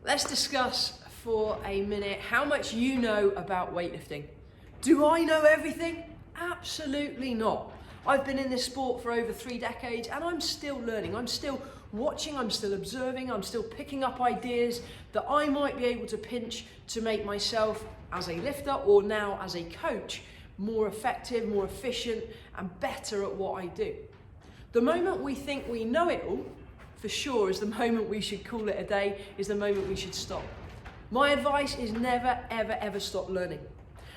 Let's discuss for a minute how much you know about weightlifting. Do I know everything? Absolutely not. I've been in this sport for over 3 decades and I'm still learning. I'm still watching, I'm still observing, I'm still picking up ideas that I might be able to pinch to make myself as a lifter or now as a coach more effective, more efficient and better at what I do. The moment we think we know it all, for sure, is the moment we should call it a day, is the moment we should stop. My advice is never, ever, ever stop learning.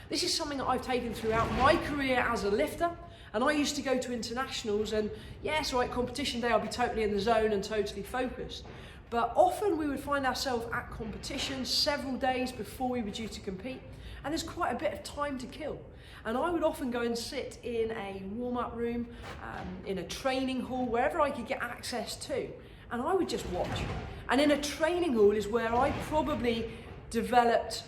This is something that I've taken throughout my career as a lifter, and I used to go to internationals and yes, right, competition day I'll be totally in the zone and totally focused. But often we would find ourselves at competition several days before we were due to compete, and there's quite a bit of time to kill. And I would often go and sit in a warm-up room, in a training hall, wherever I could get access to, and I would just watch. And in a training hall is where I probably developed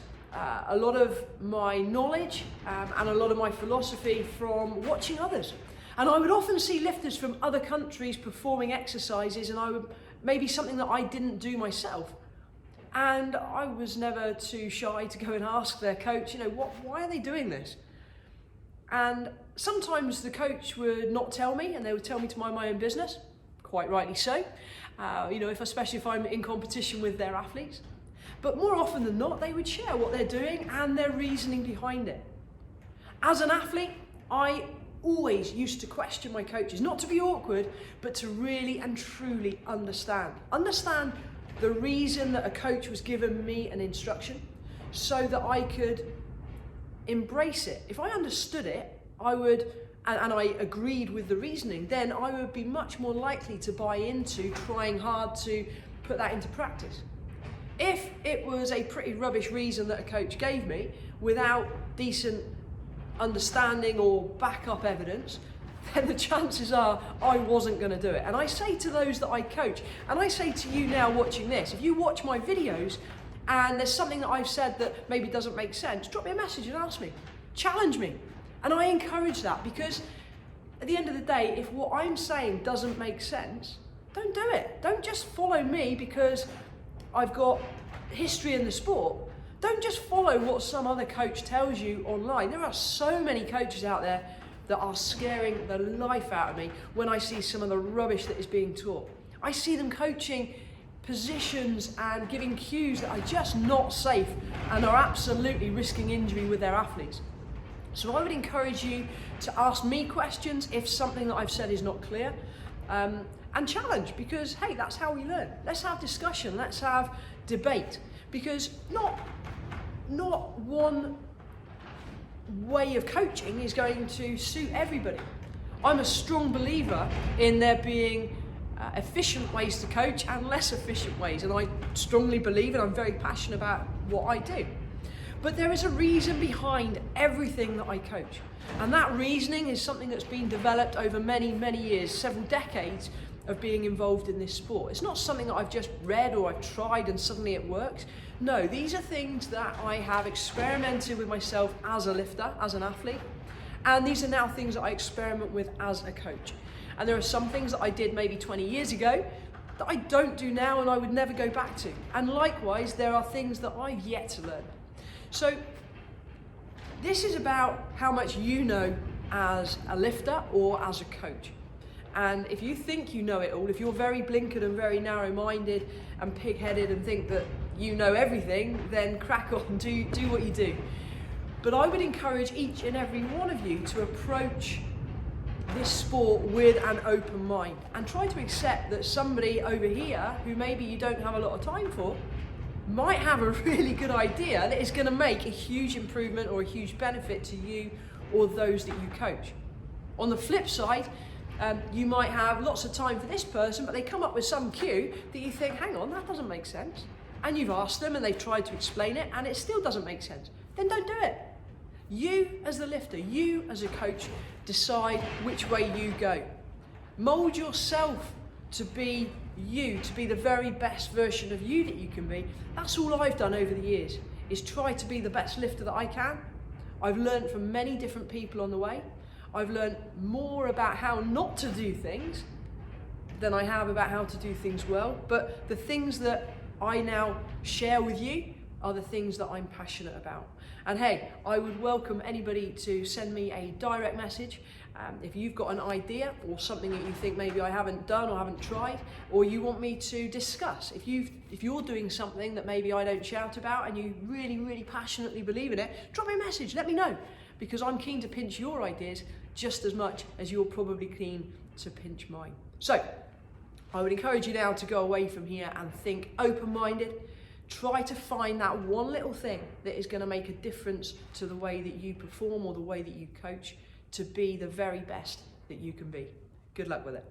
a lot of my knowledge and a lot of my philosophy from watching others. And I would often see lifters from other countries performing exercises, and I would maybe something that I didn't do myself. And I was never too shy to go and ask their coach, why are they doing this? And sometimes the coach would not tell me, and they would tell me to mind my own business, quite rightly so, especially if I'm in competition with their athletes. But more often than not, they would share what they're doing and their reasoning behind it. As an athlete, I always used to question my coaches, not to be awkward, but to really and truly understand. Understand the reason that a coach was giving me an instruction so that I could embrace it. If I understood it, and I agreed with the reasoning, then I would be much more likely to buy into trying hard to put that into practice. If it was a pretty rubbish reason that a coach gave me without decent understanding or backup evidence, then the chances are I wasn't going to do it. And I say to those that I coach, and I say to you now watching this, if you watch my videos and there's something that I've said that maybe doesn't make sense, drop me a message and ask me, challenge me. And I encourage that, because at the end of the day, if what I'm saying doesn't make sense, don't do it. Don't just follow me because I've got history in the sport. Don't just follow what some other coach tells you online. There are so many coaches out there that are scaring the life out of me when I see some of the rubbish that is being taught. I see them coaching positions and giving cues that are just not safe and are absolutely risking injury with their athletes. So I would encourage you to ask me questions if something that I've said is not clear, and challenge, because hey, that's how we learn. Let's have discussion, let's have debate, because not one way of coaching is going to suit everybody. I'm a strong believer in there being efficient ways to coach and less efficient ways, and I strongly believe, and I'm very passionate about what I do. But there is a reason behind everything that I coach, and that reasoning is something that's been developed over many, many years, several decades of being involved in this sport. It's not something that I've just read or I've tried and suddenly it works. No, these are things that I have experimented with myself as a lifter, as an athlete, and these are now things that I experiment with as a coach. And there are some things that I did maybe 20 years ago that I don't do now and I would never go back to. And likewise, there are things that I've yet to learn. So this is about how much you know as a lifter or as a coach. And if you think you know it all, if you're very blinkered and very narrow-minded and pig-headed and think that you know everything, then crack on, do what you do. But I would encourage each and every one of you to approach this sport with an open mind and try to accept that somebody over here who maybe you don't have a lot of time for might have a really good idea that is going to make a huge improvement or a huge benefit to you or those that you coach. On the flip side, you might have lots of time for this person, but they come up with some cue that you think, hang on, that doesn't make sense. And you've asked them and they've tried to explain it and it still doesn't make sense. Then don't do it. You as the lifter, you as a coach, decide which way you go. Mold yourself to be you, to be the very best version of you that you can be. That's all I've done over the years, is try to be the best lifter that I can. I've learned from many different people on the way. I've learned more about how not to do things than I have about how to do things well. But the things that I now share with you are the things that I'm passionate about. And hey, I would welcome anybody to send me a direct message if you've got an idea or something that you think maybe I haven't done or haven't tried, or you want me to discuss. If you're doing something that maybe I don't shout about and you really, really passionately believe in it, drop me a message, let me know, because I'm keen to pinch your ideas just as much as you're probably keen to pinch mine. So, I would encourage you now to go away from here and think open-minded. Try to find that one little thing that is going to make a difference to the way that you perform or the way that you coach, to be the very best that you can be. Good luck with it.